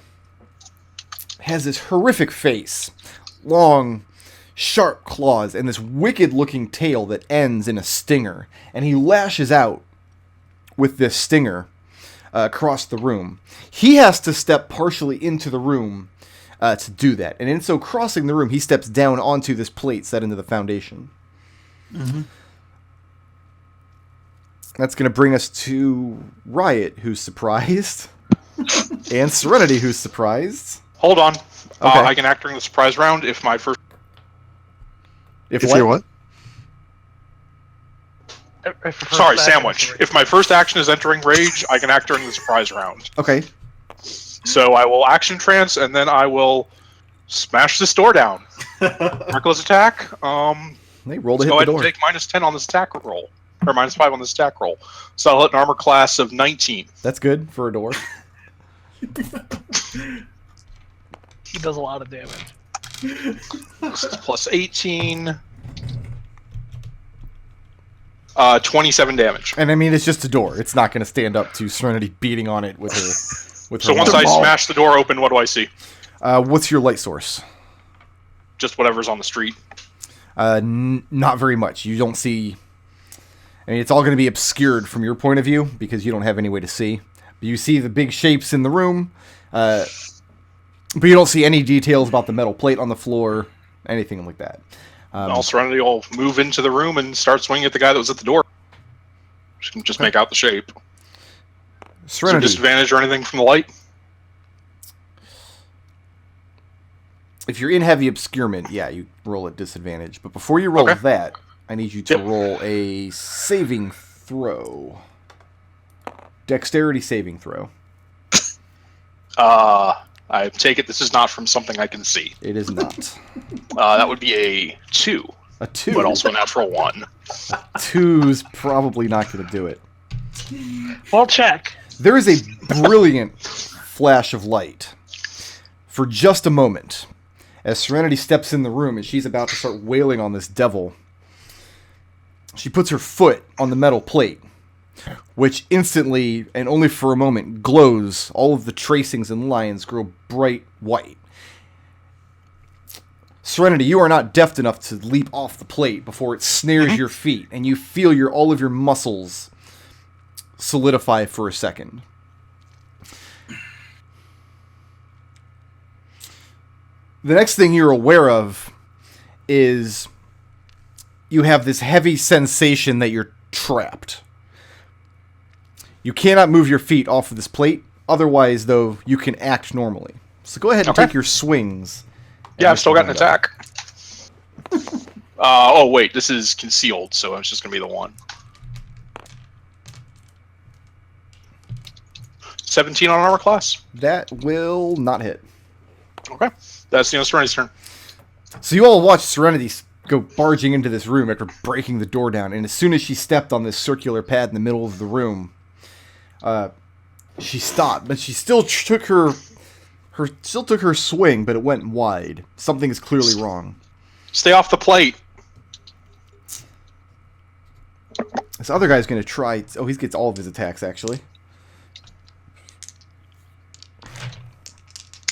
has this horrific face. Long, sharp claws, and this wicked-looking tail that ends in a stinger. And he lashes out with this stinger across the room. He has to step partially into the room to do that. And in so crossing the room, he steps down onto this plate set into the foundation. Mm-hmm. That's going to bring us to Riot, who's surprised, and Serenity, who's surprised. Hold on. Okay. I can act during the surprise round if my first. If you're what? Sorry, sandwich. If my first action is entering rage, I can act during the surprise round. Okay. So I will action trance, and then I will smash this door down. Reckless attack. They rolled to hit Go the ahead and door. take -10 on this attack roll, or -5 on this attack roll. So I'll hit an armor class of 19. That's good for a door. He does a lot of damage. This is plus 18. 27 damage. And I mean, it's just a door. It's not going to stand up to Serenity beating on it with her. So once I smash the door open, what do I see? What's your light source? Just whatever's on the street. Not very much. You don't see. I mean, it's all going to be obscured from your point of view because you don't have any way to see. But you see the big shapes in the room, but you don't see any details about the metal plate on the floor, anything like that. Serenity will move into the room and start swinging at the guy that was at the door. She can just make out the shape. Is there Serenity. disadvantage or anything from the light? If you're in heavy obscurement, yeah, you roll at disadvantage. But before you roll Okay. that, I need you to Yep. roll a saving throw. dexterity saving throw. I take it this is not from something I can see. It is not. That would be a 2. A 2. But also a natural 1. 2's probably not going to do it. Well, check. There is a brilliant flash of light for just a moment as Serenity steps in the room and she's about to start wailing on this devil. She puts her foot on the metal plate, which instantly, and only for a moment, glows. All of the tracings and lines grow bright white. Serenity, you are not deft enough to leap off the plate before it snares your feet, and you feel all of your muscles solidify for a second. The next thing you're aware of is you have this heavy sensation that you're trapped. You cannot move your feet off of this plate. Otherwise, though, you can act normally. So go ahead and take your swings. Yeah, I've still got an attack. Oh, wait, this is concealed, so it's just going to be the 1. 17 on armor class. That will not hit. Okay. That's Serenity's turn. So you all watch Serenity go barging into this room after breaking the door down, and as soon as she stepped on this circular pad in the middle of the room, she stopped, but she still took her swing, but it went wide. Something is clearly wrong. Stay off the plate. This other guy's going to try... Oh, he gets all of his attacks, actually.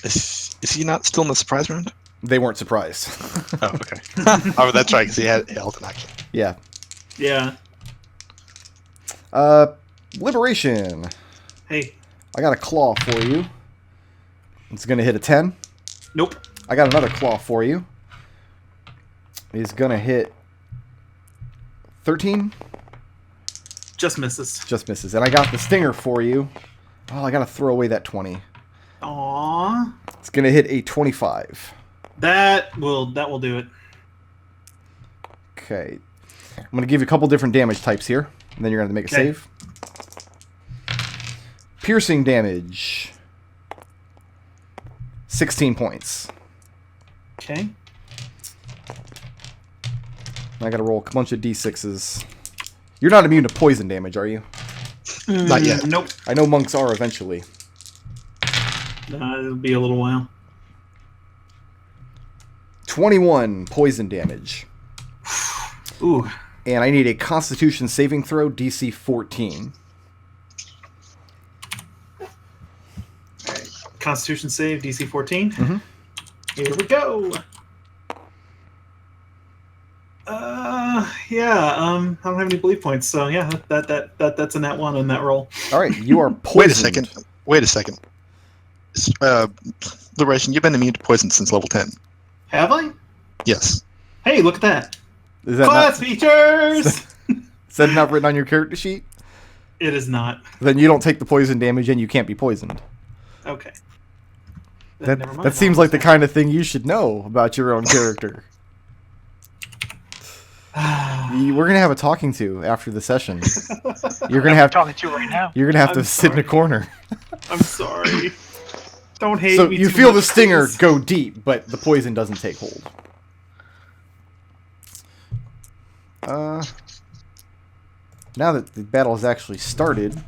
Is he not still in the surprise round? They weren't surprised. Oh, okay. Oh, that's right, because he had held an action. Yeah. Yeah. Liberation. Hey. I got a claw for you. It's going to hit a 10. Nope. I got another claw for you. It's going to hit 13. Just misses. Just misses. And I got the stinger for you. Oh, I got to throw away that 20. Aww. It's going to hit a 25. That will do it. Okay. I'm going to give you a couple different damage types here. And then you're going to make a save. Piercing damage. 16 points. Okay. I got to roll a bunch of d6s. You're not immune to poison damage, are you? Not yet. Nope. I know monks are eventually. It'll be a little while. 21 poison damage. Ooh. And I need a Constitution saving throw, DC 14. Alright. Constitution save, DC 14. Mm-hmm. Here we go. Yeah. I don't have any belief points, so yeah, that's a nat 1 on that roll. All right, you are poisoned. Wait a second. Liberation, you've been immune to poison since level 10. Have I? Yes. Hey, look at that. Is that Class not, features! is that not written on your character sheet? It is not. Then you don't take the poison damage and you can't be poisoned. Okay. Then never mind. That seems like the kind of thing you should know about your own character. We're gonna have a talking to after the session. You're gonna have talking to you right now. You're gonna have to I'm sit in a corner. I'm sorry. Don't hate So me you too feel much, the stinger please. go deep, but the poison doesn't take hold. Now that the battle has actually started.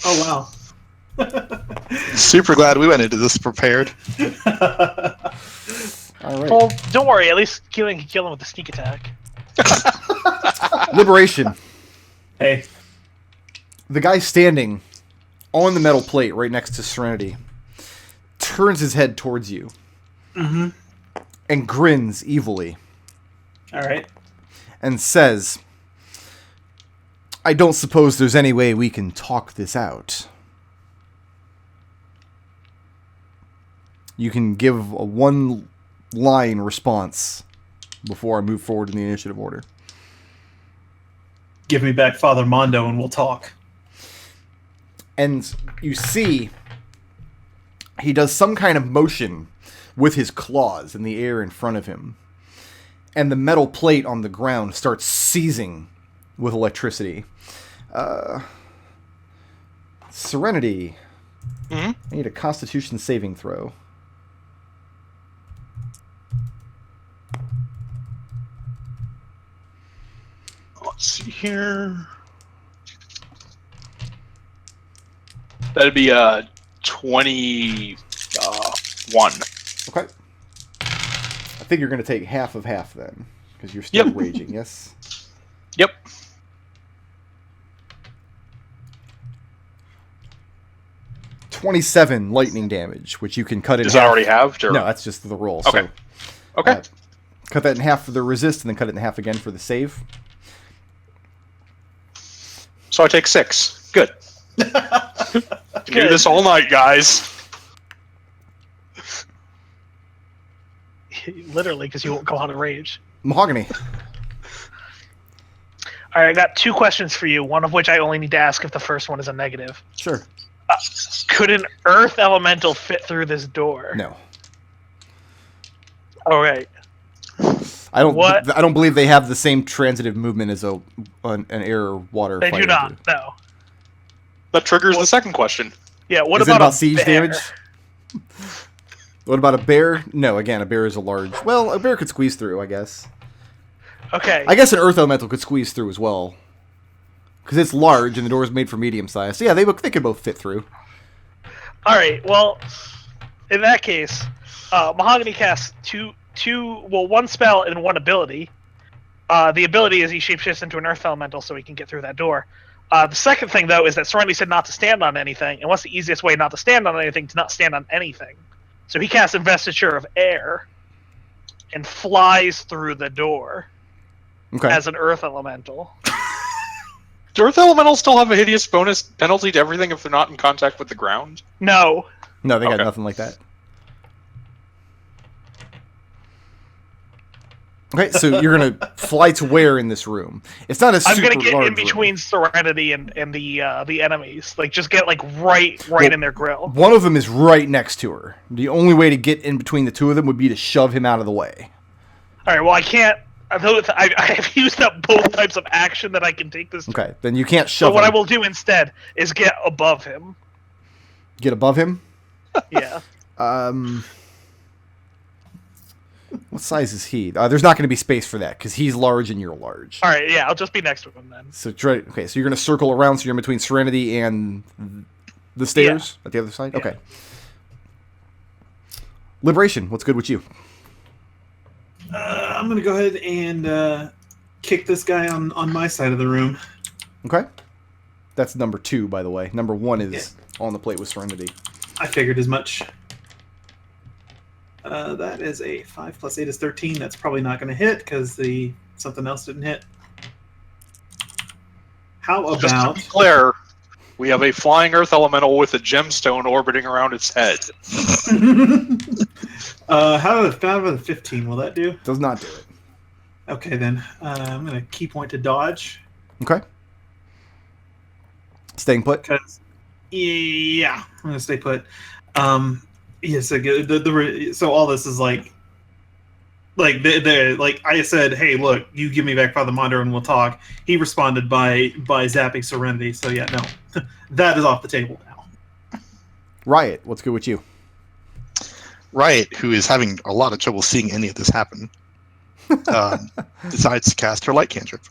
Oh wow. Super glad we went into this prepared. All right. Well, don't worry. At least Kelian can kill him with a sneak attack. Liberation. Hey. The guy standing on the metal plate right next to Serenity turns his head towards you and grins evilly All right. and says, "I don't suppose there's any way we can talk this out. You can give a one-line response before I move forward in the initiative order." Give me back Father Mondo and we'll talk. And you see he does some kind of motion with his claws in the air in front of him. and the metal plate on the ground starts seizing with electricity. Serenity. Mm-hmm. I need a Constitution saving throw. Let's see here. That'd be 21. Okay. I think you're going to take half of half then, because you're still raging, yes? Yep. $27 lightning damage, which you can cut in Does half. that already have? Or? No, that's just the roll. Okay. So, Okay. cut that in half for the resist, and then cut it in half again for the save. So I take 6. Good. Can do this all night, guys. Literally, because you won't go on a rage. Mahogany. All right, I got 2 questions for you. One of which I only need to ask if the first one is a negative. Sure. Could an earth elemental fit through this door? No. All right. I don't believe they have the same transitive movement as an air or water. They fighter do not. No. That triggers the second question. Yeah. What Is it about about a siege bear? damage? What about a bear? No, again, a bear is a large... Well, a bear could squeeze through, I guess. Okay. I guess an earth elemental could squeeze through as well. Because it's large and the door is made for medium size. So yeah, they could both fit through. All right. Well, in that case, Mahogany casts one spell and 1 ability. The ability is he shapeshifts into an earth elemental so he can get through that door. The second thing, though, is that Serenity said not to stand on anything. And what's the easiest way not to stand on anything? To not stand on anything. So he casts Investiture of Air and flies through the door as an earth elemental. Do earth elementals still have a hideous bonus penalty to everything if they're not in contact with the ground? No. No, they got Okay. nothing like that. Okay, so you're gonna fly to where in this room? It's not a super I'm gonna get large in between Serenity and the enemies. Like, just get right in their grill. room. One of them is right next to her. The only way to get in between the two of them would be to shove him out of the way. All right. Well, I can't. I have used up both types of action that I can take this. Okay, then you can't shove So what him. I will do instead is get above him. Get above him? Yeah. What size is he? There's not going to be space for that, because he's large and you're large. All right. Yeah. I'll just be next to him then. So okay, so you're going to circle around, so you're in between Serenity and the stairs at the other side? Yeah. Okay. Liberation, what's good with you? I'm gonna go ahead and kick this guy on my side of the room. Okay. That's number 2, by the way. Number 1 is on the plate with Serenity. I figured as much. That is a 5 + 8 is 13. That's probably not going to hit because something else didn't hit. How Just to about be clear, we have a flying earth elemental with a gemstone orbiting around its head. how about a 15? Will that do? Does not do it. Okay, then I'm going to key point to dodge. Okay. Staying put. Because I'm going to stay put. So all this is like I said, hey, look, you give me back Father Monder and we'll talk. He responded by zapping Serenity. So yeah, no, that is off the table now. Riot, what's good with you? Riot, who is having a lot of trouble seeing any of this happen, decides to cast her light cantrip.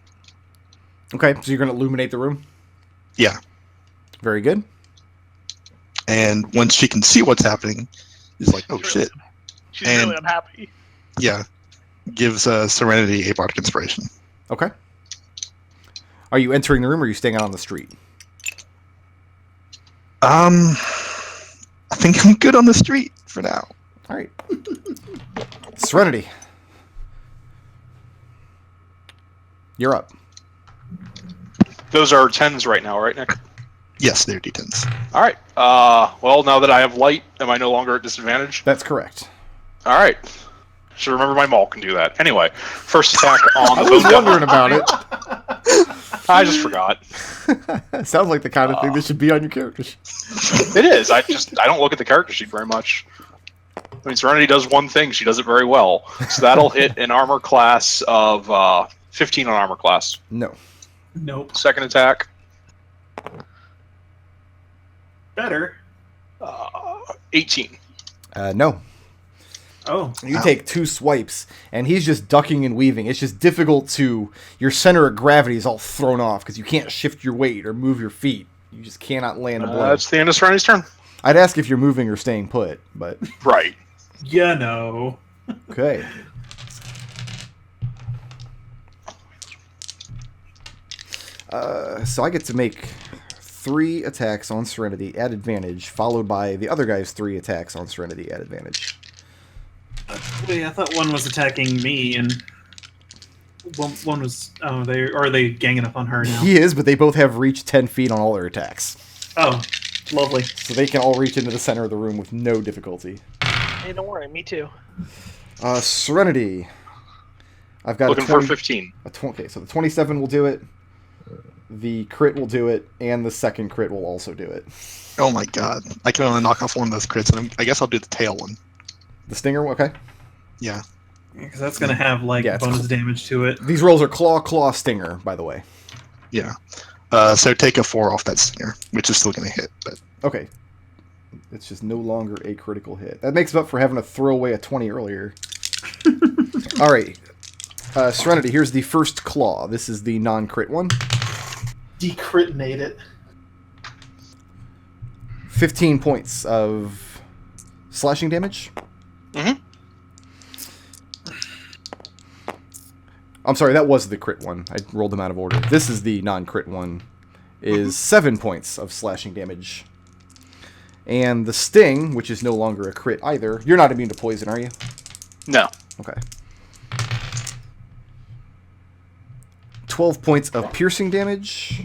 Okay, so you're going to illuminate the room? Yeah. Very good. And once she can see what's happening, is like, oh shit. She's And- really unhappy. Yeah. Gives Serenity a bardic inspiration. Okay. Are you entering the room or are you staying out on the street? I think I'm good on the street for now. All right. Serenity. You're up. Those are 10s right now, right, Nick? Yes, they're D10s. All right. Well, now that I have light, am I no longer at disadvantage? That's correct. All right. Should remember my maul can do that. Anyway, first attack on I the was bone devil. wondering about it. I just forgot. Sounds like the kind of thing that should be on your character sheet. It is. I don't look at the character sheet very much. I mean, Serenity does one thing. She does it very well. So that'll hit an armor class of 15 on armor class. No. Nope. Second attack. Better. 18. No. Oh. You take 2 swipes, and he's just ducking and weaving. It's just difficult to... Your center of gravity is all thrown off because you can't shift your weight or move your feet. You just cannot land a blow. That's the end of Serenity's turn. I'd ask if you're moving or staying put, but... Right. Yeah, no. Okay. So I get to make 3 attacks on Serenity at advantage, followed by the other guy's 3 attacks on Serenity at advantage. Wait, I thought one was attacking me, and one was... Oh, are they ganging up on her now? He is, but they both have reached 10 feet on all their attacks. Oh, lovely. So they can all reach into the center of the room with no difficulty. Hey, don't worry, me too. Serenity. I've got Looking a 20, for 15. Okay, so the 27 will do it, the crit will do it, and the second crit will also do it. Oh my god. I can only knock off one of those crits, and I guess I'll do the tail one. The stinger, okay. Yeah. Because that's going to have, Yeah, it's bonus damage to it. These rolls are claw, stinger, by the way. Yeah. So take a 4 off that stinger, which is still going to hit. But Okay. It's just no longer a critical hit. That makes up for having to throw away a 20 earlier. Alright. Serenity, here's the first claw. This is the non-crit one. Decritinate it. 15 points of slashing damage. Mm-hmm. I'm sorry, that was the crit one. I rolled them out of order. This is the non-crit one. Is 7 points of slashing damage. And the sting, which is no longer a crit either. You're not immune to poison, are you? No. Okay. 12 points of piercing damage.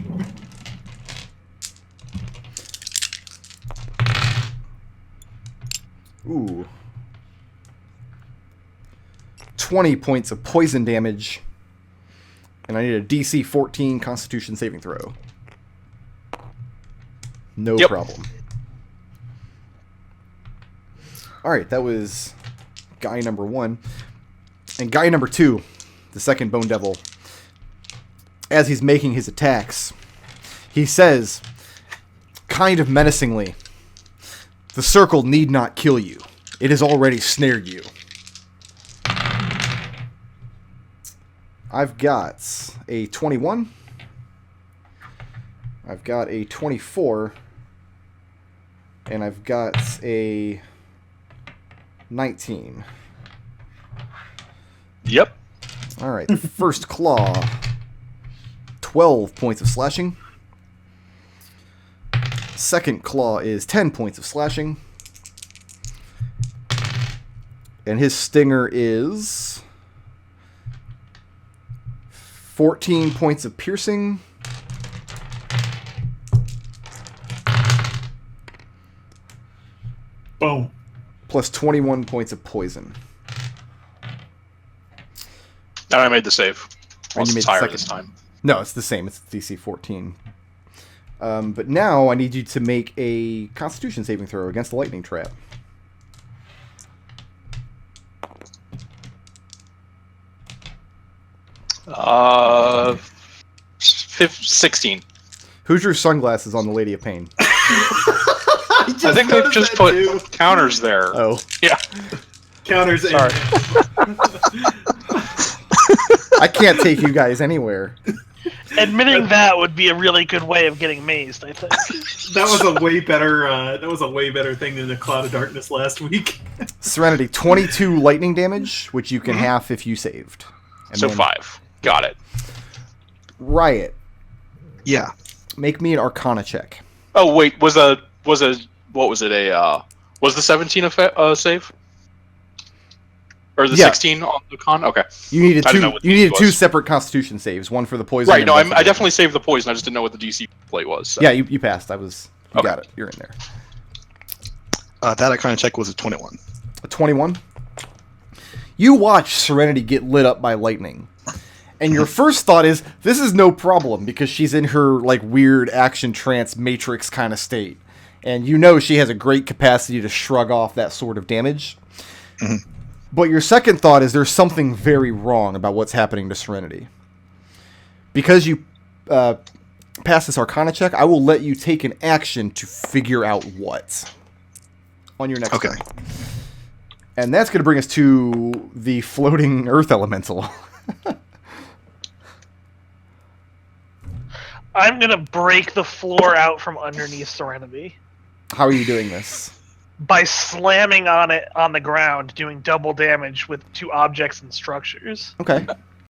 Ooh. 20 points of poison damage. And I need a DC 14 Constitution saving throw. No problem. Alright, that was guy number 1. And guy number 2, the second Bone Devil, as he's making his attacks, he says, kind of menacingly, "The circle need not kill you. It has already snared you." I've got a 21. I've got a 24. And I've got a 19. Yep. Alright, the first claw. 12 points of slashing. Second claw is 10 points of slashing. And his stinger is 14 points of piercing. Boom. Plus 21 points of poison. And I made the save. And you Unless made it's the higher second. this time. No, it's the same. It's DC 14. But now I need you to make a Constitution saving throw against the lightning trap. Uh, 16. Who's your sunglasses on the Lady of Pain? I think they've just put counters there. Oh. Yeah. Counters. Sorry. I can't take you guys anywhere. Admitting that would be a really good way of getting mazed, I think. That was a way better. That was a way better thing than the Cloud of Darkness last week. Serenity, 22 lightning damage, which you can half if you saved. And So then 5. Got it. Riot, yeah. make me an Arcana check. Oh wait, was the 17 a save? Or the Yeah. 16 on the con? Okay. You needed I didn't know two. what You the needed was. two separate Constitution saves, one for the poison. Right. and No, one for I the- definitely saved the poison. I just didn't know what the DC plate was. So. Yeah, you passed. You Okay. got it. You're in there. That Arcana check was a 21. A 21. You watch Serenity get lit up by lightning. And your first thought is, this is no problem because she's in her like weird action trance matrix kind of state. And you know she has a great capacity to shrug off that sort of damage. Mm-hmm. But your second thought is there's something very wrong about what's happening to Serenity. Because you pass this Arcana check, I will let you take an action to figure out what on your next turn. And that's going to bring us to the floating Earth Elemental. I'm going to break the floor out from underneath Serenity. How are you doing this? By slamming on it on the ground, doing double damage with 2 objects and structures. Okay.